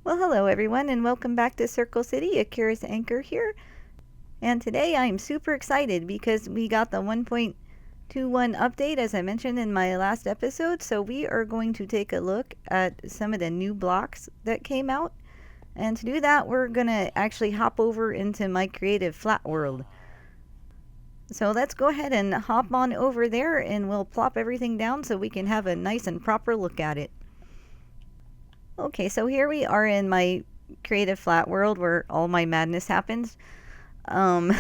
Well, hello everyone, and welcome back to Circle City. Akira's Anchor here. And today I am super excited because we got the 1.21 update, as I mentioned in my last episode. So we are going to take a look at some of the new blocks that came out. And to do that, we're going to actually hop over into my creative flat world. So let's go ahead and hop on over there and we'll plop everything down so we can have a nice and proper look at it. Okay, so here we are in my creative flat world where all my madness happens. Um,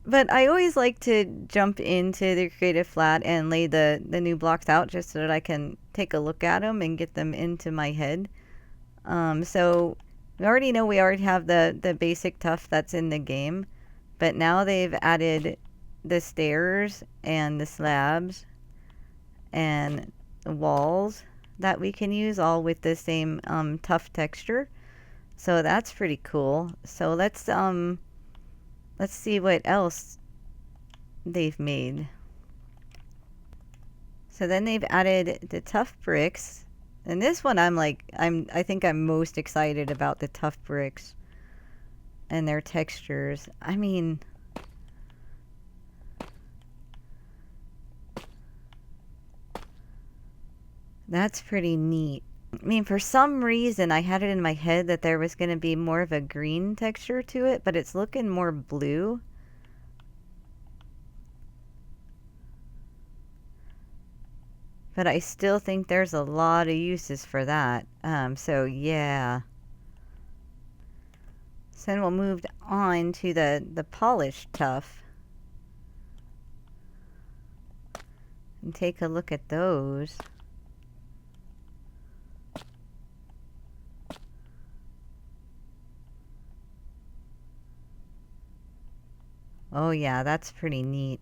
but I always like to jump into the creative flat and lay the new blocks out just so that I can take a look at them and get them into my head. So we already have the basic tuff that's in the game, but now they've added the stairs and the slabs and the walls that we can use, all with the same tough texture. So that's pretty cool. So let's see what else they've made. So then they've added the tough bricks. And this one I think I'm most excited about the tough bricks and their textures. I mean, that's pretty neat. I mean, for some reason, I had it in my head that there was going to be more of a green texture to it, but it's looking more blue. But I still think there's a lot of uses for that. So yeah. So then we'll move on to the polished tuff. And take a look at those. Oh yeah, that's pretty neat.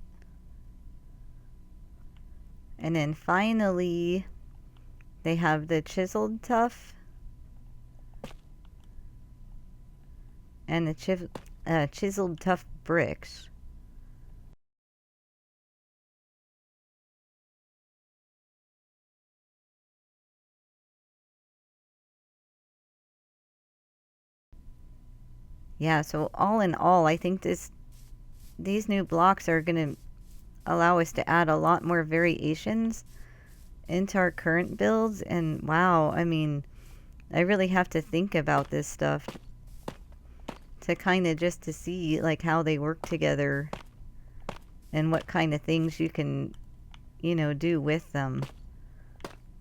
And then finally, they have the chiseled tuff and the chiseled tuff bricks. Yeah, so all in all, I think these new blocks are going to allow us to add a lot more variations into our current builds. And wow, I mean, I really have to think about this stuff to kind of just to see like how they work together and what kind of things you can, do with them.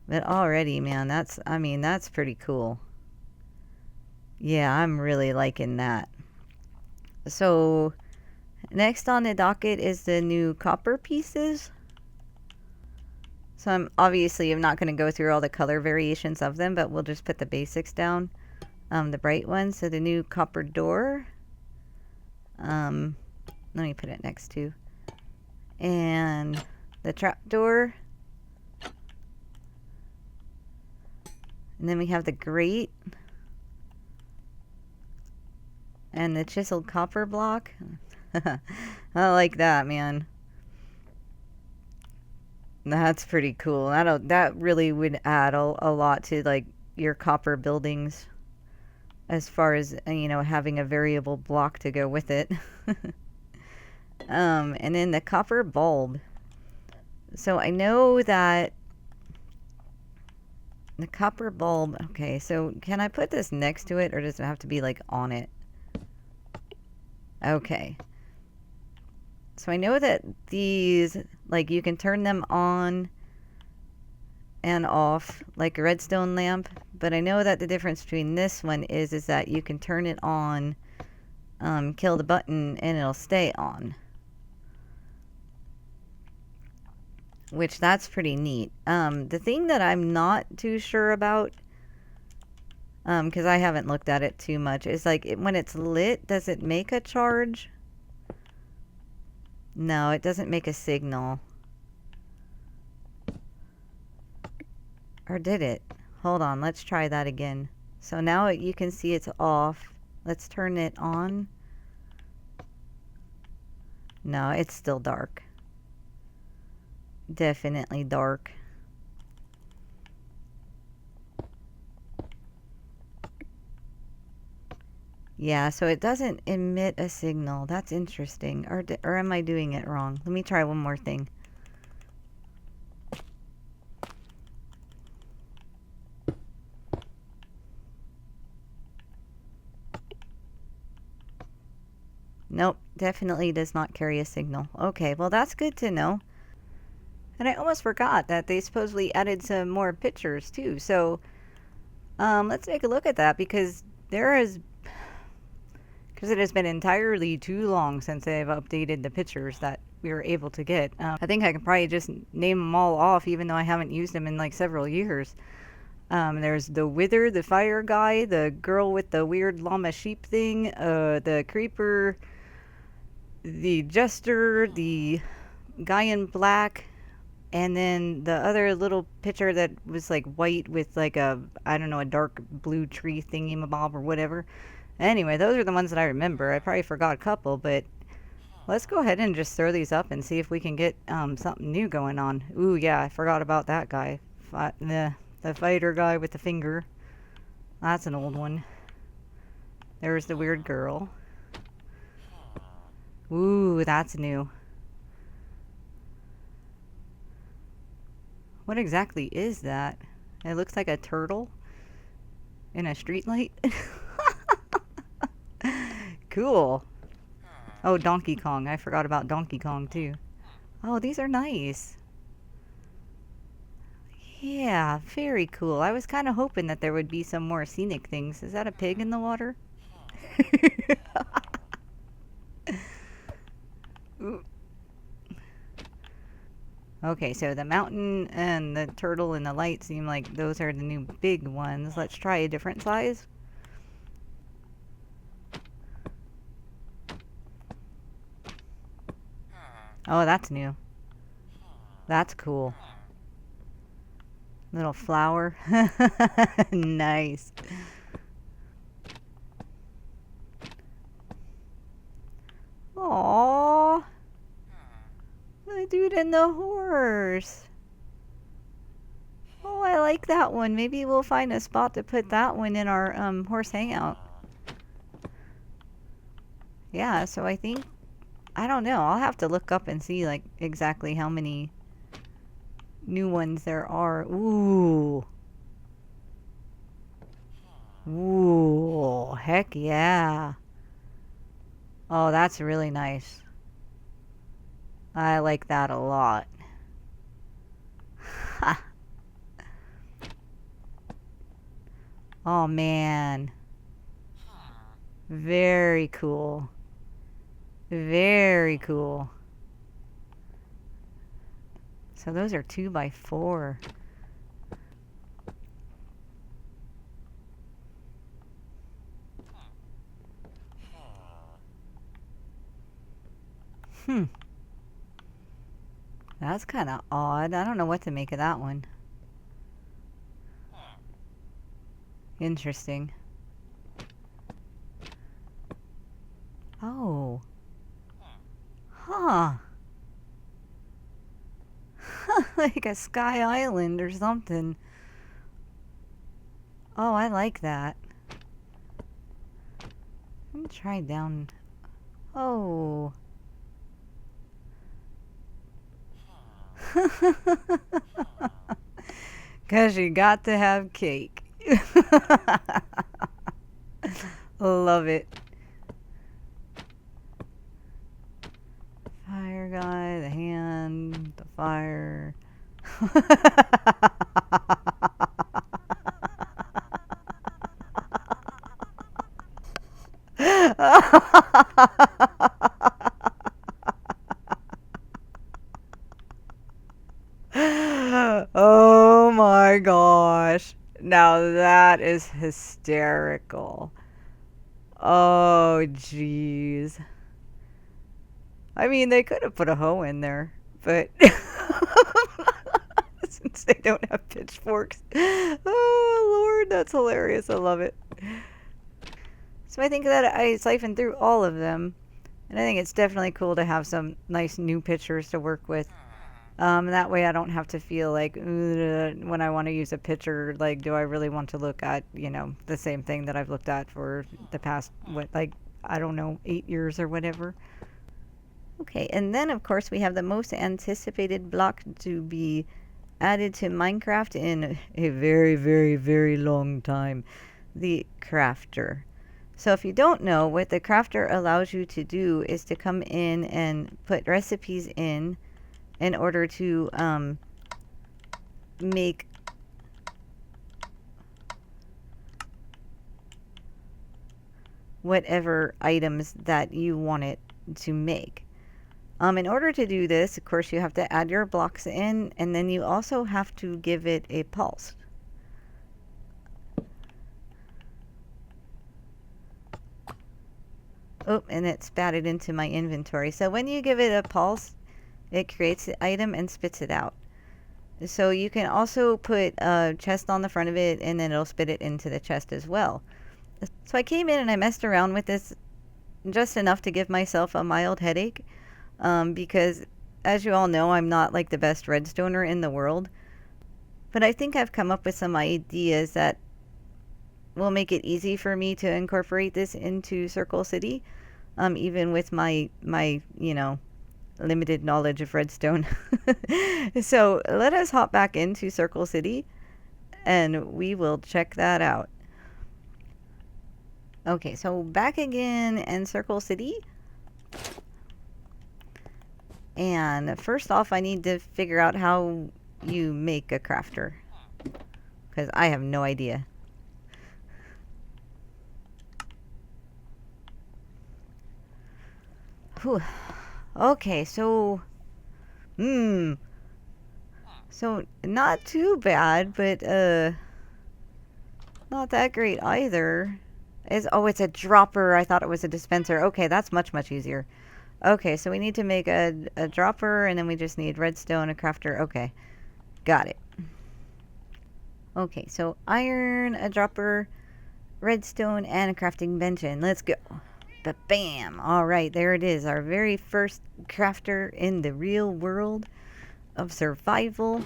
But already, man, that's pretty cool. Yeah, I'm really liking that. So next on the docket is the new copper pieces. So I'm not going to go through all the color variations of them, but we'll just put the basics down. The bright ones. So the new copper door. Let me put it next to. And the trap door. And then we have the grate. And the chiseled copper block. I like that, man. That's pretty cool. That really would add a lot to like your copper buildings, as far as having a variable block to go with it. And then the copper bulb. So I know that the copper bulb. Okay, so can I put this next to it, or does it have to be like on it? Okay. So I know that these, like, you can turn them on and off like a redstone lamp, but I know that the difference between this one is that you can turn it on, kill the button, and it'll stay on. Which, that's pretty neat. The thing that I'm not too sure about, because I haven't looked at it too much, is like when it's lit, does it make a charge? No, it doesn't make a signal. Or did it? Hold on, let's try that again. So now you can see it's off. Let's turn it on. No, it's still dark. Definitely dark. Yeah, so it doesn't emit a signal. That's interesting. Or am I doing it wrong? Let me try one more thing. Nope, definitely does not carry a signal. Okay, well that's good to know. And I almost forgot that they supposedly added some more pictures too. So let's take a look at that because it has been entirely too long since they've updated the pictures that we were able to get. I think I can probably just name them all off, even though I haven't used them in like several years. There's the Wither, the fire guy, the girl with the weird llama sheep thing, the creeper, the jester, the guy in black, and then the other little picture that was like white with like a, I don't know, a dark blue tree thingy mabob or whatever. Anyway, those are the ones that I remember. I probably forgot a couple, but let's go ahead and just throw these up and see if we can get something new going on. Ooh, yeah, I forgot about that guy. The fighter guy with the finger. That's an old one. There's the weird girl. Ooh, that's new. What exactly is that? It looks like a turtle in a streetlight. Cool. Oh, Donkey Kong. I forgot about Donkey Kong too. Oh, these are nice. Yeah, very cool. I was kind of hoping that there would be some more scenic things. Is that a pig in the water? Okay, so the mountain and the turtle and the light seem like those are the new big ones. Let's try a different size. Oh, that's new. That's cool. Little flower. Nice. Aww. The dude and the horse. Oh, I like that one. Maybe we'll find a spot to put that one in our horse hangout. Yeah, so I think, I don't know. I'll have to look up and see like exactly how many new ones there are. Ooh. Ooh, heck yeah. Oh, that's really nice. I like that a lot. Oh man. Very cool. Very cool. So those are 2x4. Hmm. That's kind of odd. I don't know what to make of that one. Interesting. Oh. Huh. Like a sky island or something. Oh, I like that. Let me try down. Oh. Cause you got to have cake. Love it. Fire guy, the hand, the fire. Oh my gosh. Now that is hysterical. Oh jeez. I mean, they could have put a hoe in there, but since they don't have pitchforks. Oh Lord, that's hilarious. I love it. So I think that I siphoned through all of them, and I think it's definitely cool to have some nice new pictures to work with. That way I don't have to feel like when I want to use a picture, like, do I really want to look at, the same thing that I've looked at for the past, what, like, I don't know, 8 years or whatever. Okay, and then of course we have the most anticipated block to be added to Minecraft in a very, very, very long time, the crafter. So if you don't know, what the crafter allows you to do is to come in and put recipes in order to make whatever items that you want it to make. In order to do this, of course, you have to add your blocks in, and then you also have to give it a pulse. Oh, and it spat it into my inventory. So when you give it a pulse, it creates the item and spits it out. So you can also put a chest on the front of it, and then it'll spit it into the chest as well. So I came in and I messed around with this just enough to give myself a mild headache. Because as you all know, I'm not like the best redstoner in the world. But I think I've come up with some ideas that will make it easy for me to incorporate this into Circle City. Even with my limited knowledge of redstone. So let us hop back into Circle City and we will check that out. Okay, so back again in Circle City. And first off, I need to figure out how you make a crafter, because I have no idea. Whew. Okay, so so not too bad, but not that great either. It's a dropper. I thought it was a dispenser. Okay, that's much easier. Okay, so we need to make a dropper, and then we just need redstone, a crafter. Okay, got it. Okay, so iron, a dropper, redstone, and a crafting bench. Let's go. Bam! Alright, there it is. Our very first crafter in the real world of survival.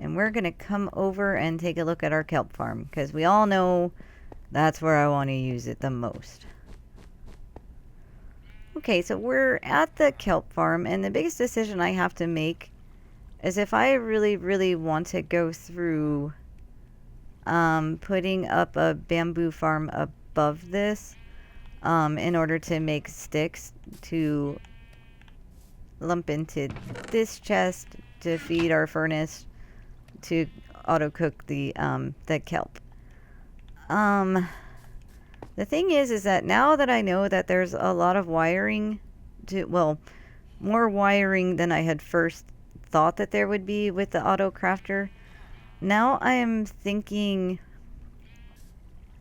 And we're going to come over and take a look at our kelp farm, because we all know that's where I want to use it the most. Okay, so we're at the kelp farm, and the biggest decision I have to make is if I really want to go through putting up a bamboo farm above this in order to make sticks to lump into this chest to feed our furnace to auto cook the kelp. The thing is that now that I know that there's a lot of wiring more wiring than I had first thought that there would be with the auto crafter, now I'm thinking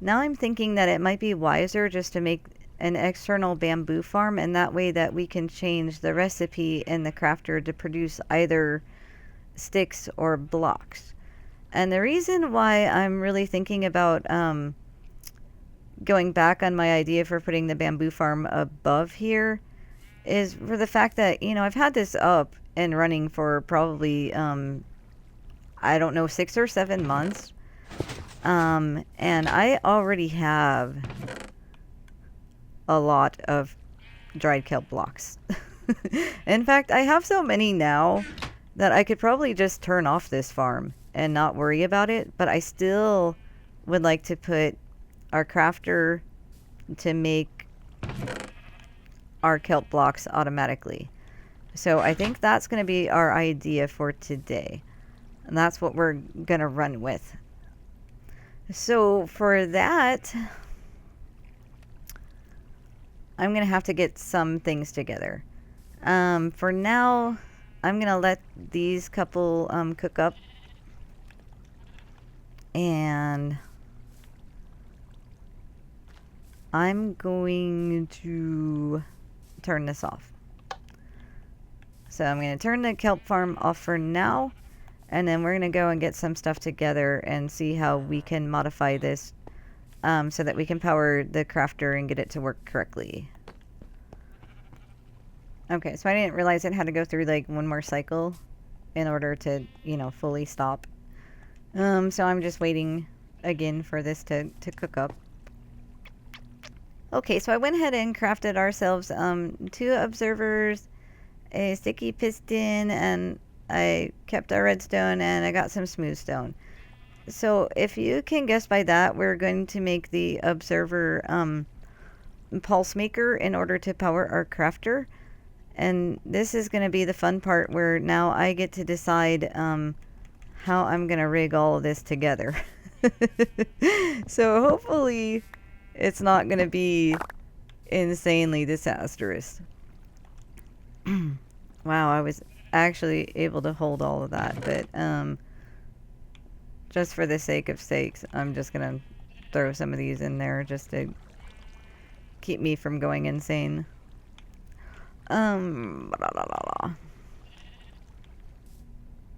that it might be wiser just to make an external bamboo farm, and that way that we can change the recipe in the crafter to produce either sticks or blocks. And the reason why I'm really thinking about going back on my idea for putting the bamboo farm above here is for the fact that, I've had this up and running for probably, I don't know, 6 or 7 months. And I already have a lot of dried kelp blocks. In fact, I have so many now that I could probably just turn off this farm and not worry about it, but I still would like to put our crafter to make our kelp blocks automatically. So I think that's going to be our idea for today. And that's what we're going to run with. So for that, I'm going to have to get some things together. For now, I'm going to let these couple cook up. And I'm going to turn this off. So I'm going to turn the kelp farm off for now. And then we're going to go and get some stuff together and see how we can modify this so that we can power the crafter and get it to work correctly. Okay, so I didn't realize it had to go through like one more cycle in order to, you know, fully stop. So I'm just waiting again for this to cook up. Okay, so I went ahead and crafted ourselves two observers, a sticky piston, and I kept our redstone, and I got some smooth stone. So if you can guess by that, we're going to make the observer pulse maker in order to power our crafter. And this is going to be the fun part where now I get to decide how I'm going to rig all of this together. So hopefully it's not going to be insanely disastrous. Wow, I was actually able to hold all of that, but just for the sake of sakes, I'm just going to throw some of these in there just to keep me from going insane. Blah, blah, blah.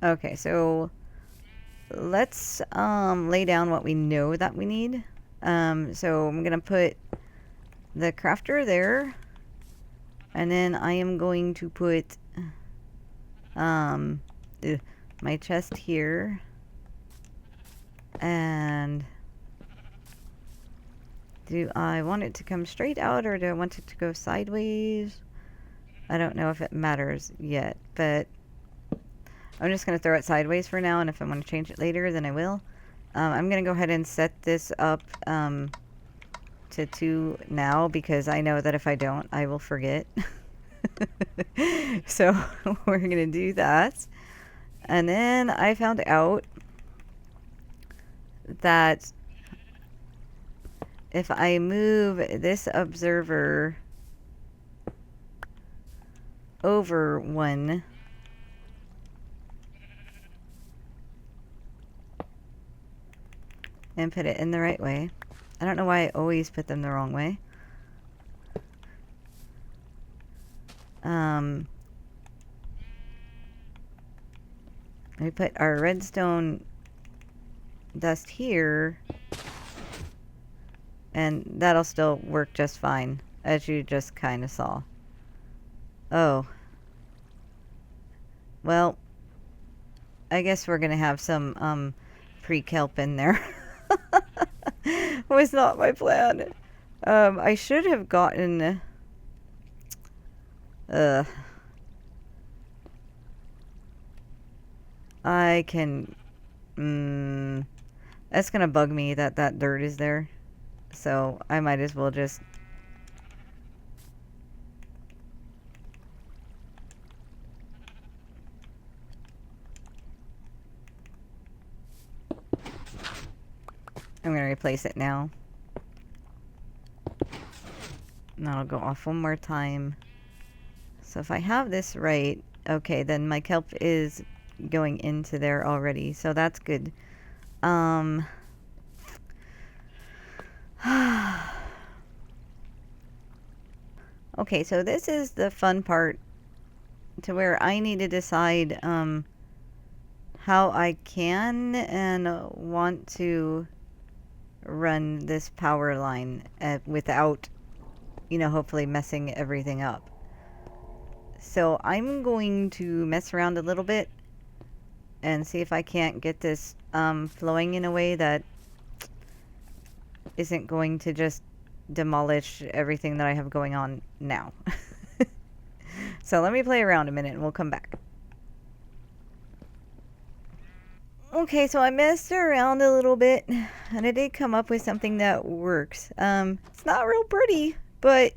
Okay, so let's lay down what we know that we need. So I'm gonna put the crafter there, and then I am going to put my chest here, and do I want it to come straight out or do I want it to go sideways? I don't know if it matters yet, but I'm just going to throw it sideways for now, and if I want to change it later, then I will. I'm going to go ahead and set this up to 2 now, because I know that if I don't, I will forget. So we're going to do that. And then I found out that if I move this observer over 1, and put it in the right way. I don't know why I always put them the wrong way. We put our redstone dust here, and that'll still work just fine, as you just kind of saw. Oh. Well, I guess we're gonna have some pre-kelp in there. Was not my plan. I should have gotten I can that's gonna bug me that that dirt is there, so I might as well just I'm gonna replace it now. And that'll go off one more time. So if I have this right, okay, then my kelp is going into there already, so that's good. Okay, so this is the fun part to where I need to decide how I can and want to run this power line without, you know, hopefully messing everything up. So I'm going to mess around a little bit and see if I can't get this flowing in a way that isn't going to just demolish everything that I have going on now. So let me play around a minute and we'll come back. Okay, so I messed around a little bit and I did come up with something that works. It's not real pretty, but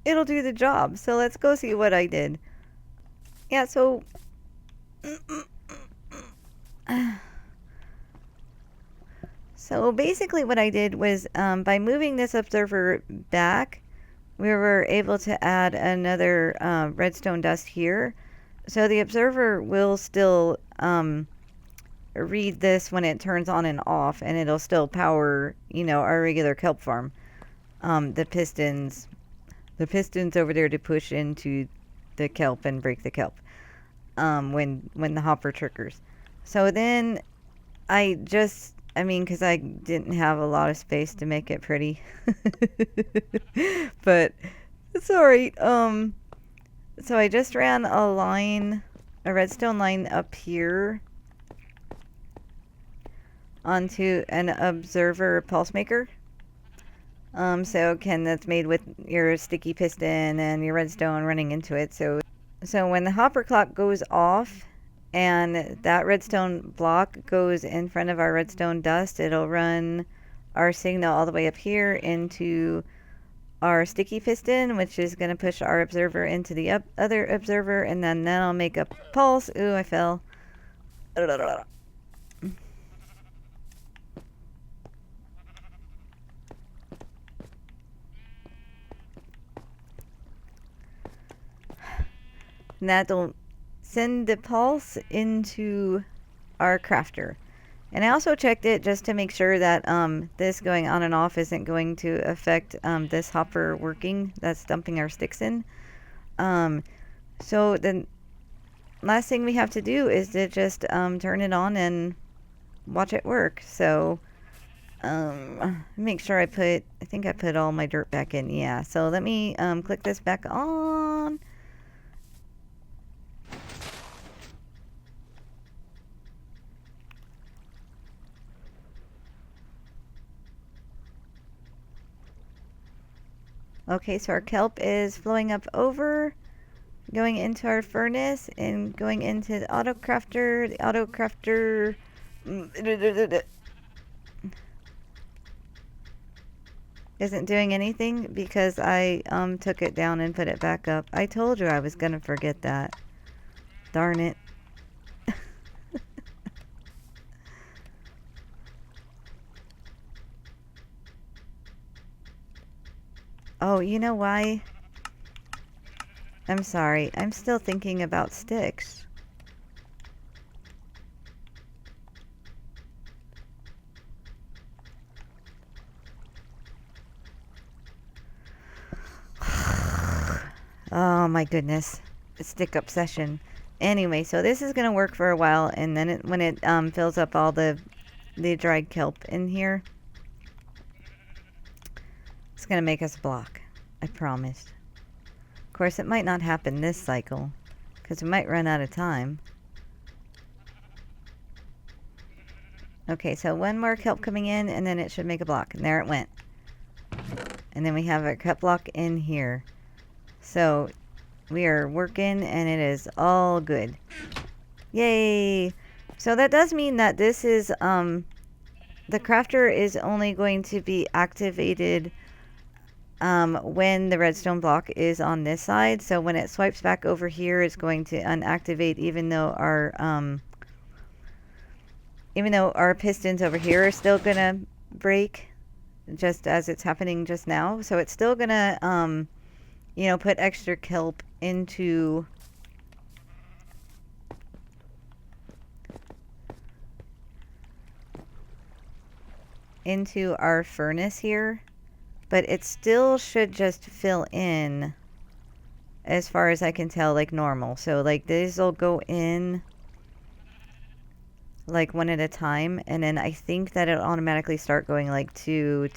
it'll do the job. So let's go see what I did. Yeah, so so basically what I did was by moving this observer back, we were able to add another redstone dust here. So the observer will still read this when it turns on and off, and it'll still power, you know, our regular kelp farm. The pistons over there to push into the kelp and break the kelp when the hopper triggers. So then I mean, because I didn't have a lot of space to make it pretty. But it's alright. So I just ran a redstone line up here onto an observer pulse maker. So that's made with your sticky piston and your redstone running into it. So when the hopper clock goes off and that redstone block goes in front of our redstone dust, it'll run our signal all the way up here into our sticky piston, which is going to push our observer into the other observer, and then that'll make a pulse. Ooh, I fell. And that'll send the pulse into our crafter. And I also checked it just to make sure that this going on and off isn't going to affect this hopper working that's dumping our sticks in. So the last thing we have to do is to just turn it on and watch it work. So make sure I think I put all my dirt back in. Yeah, so let me click this back on. Okay, so our kelp is flowing up over, going into our furnace, and going into the auto crafter. The auto crafter isn't doing anything because I took it down and put it back up. I told you I was gonna forget that. Darn it. Oh, you know why? I'm sorry. I'm still thinking about sticks. Oh my goodness. Stick obsession. Anyway, so this is going to work for a while, and then when it fills up all the dried kelp in here, it's going to make us a block. I promise. Of course, it might not happen this cycle, because we might run out of time. Okay, so one more kelp coming in, and then it should make a block. And there it went. And then we have our kelp block in here. So we are working, and it is all good. Yay! So that does mean that this is, the crafter is only going to be activated when the redstone block is on this side. So when it swipes back over here, it's going to unactivate even though our pistons over here are still gonna break, just as it's happening just now. So it's still gonna put extra kelp into our furnace here, but it still should just fill in, as far as I can tell, like normal. So like these will go in like one at a time, and then I think that it'll automatically start going like two,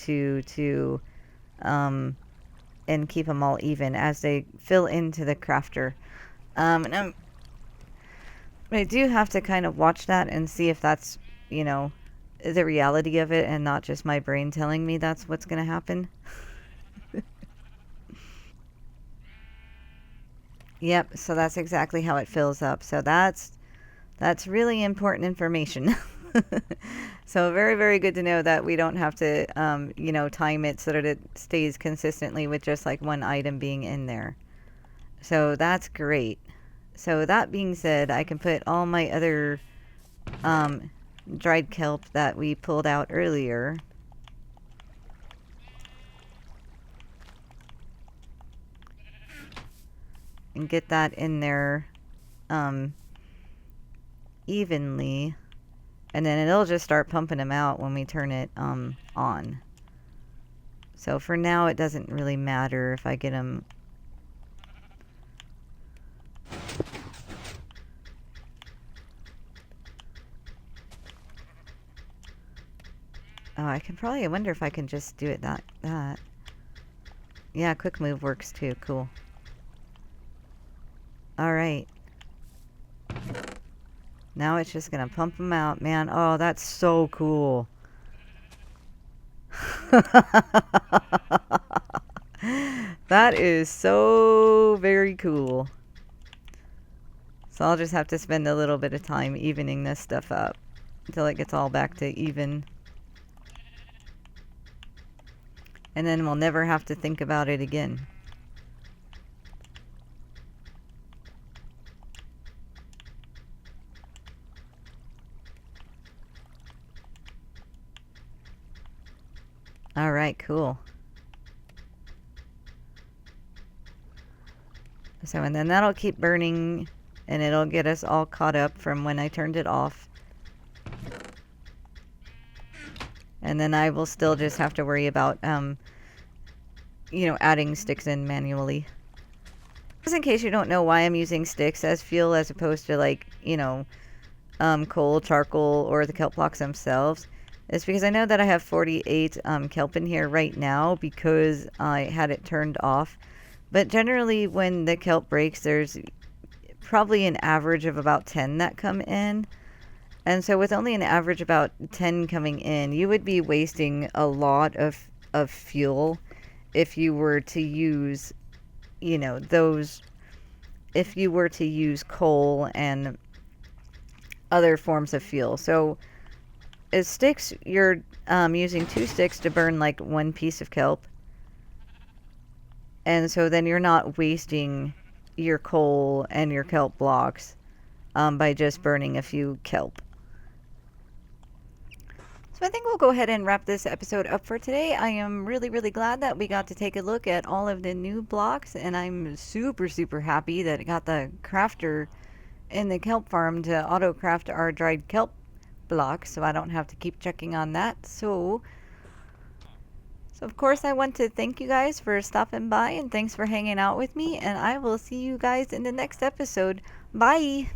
and keep them all even as they fill into the crafter. And I do have to kind of watch that and see if that's, the reality of it and not just my brain telling me that's what's going to happen. Yep, so that's exactly how it fills up. So that's really important information. So very, very good to know that we don't have to, time it so that it stays consistently with just like one item being in there. So that's great. So that being said, I can put all my other dried kelp that we pulled out earlier. And get that in there evenly. And then it'll just start pumping them out when we turn it on. So for now, it doesn't really matter if I get them. Oh, I wonder if I can just do it that. Yeah, quick move works too. Cool. Alright. Now it's just gonna pump them out. Man, oh, that's so cool. That is so very cool. So I'll just have to spend a little bit of time evening this stuff up until it gets all back to even. And then we'll never have to think about it again. Alright, cool. So, and then that'll keep burning, and it'll get us all caught up from when I turned it off. And then I will still just have to worry about, you know, adding sticks in manually. Just in case you don't know why I'm using sticks as fuel as opposed to, like, you know, coal, charcoal, or the kelp blocks themselves. It's because I know that I have 48 kelp in here right now because I had it turned off. But generally when the kelp breaks, there's probably an average of about 10 that come in. And so with only an average about 10 coming in, you would be wasting a lot of fuel if you were to use, you know, if you were to use coal and other forms of fuel. So as sticks, you're using 2 sticks to burn like 1 piece of kelp. And so then you're not wasting your coal and your kelp blocks by just burning a few kelp. So I think we'll go ahead and wrap this episode up for today. I am really, really glad that we got to take a look at all of the new blocks, and I'm super, super happy that it got the crafter in the kelp farm to auto craft our dried kelp blocks, so I don't have to keep checking on that. So of course I want to thank you guys for stopping by, and thanks for hanging out with me, and I will see you guys in the next episode. Bye!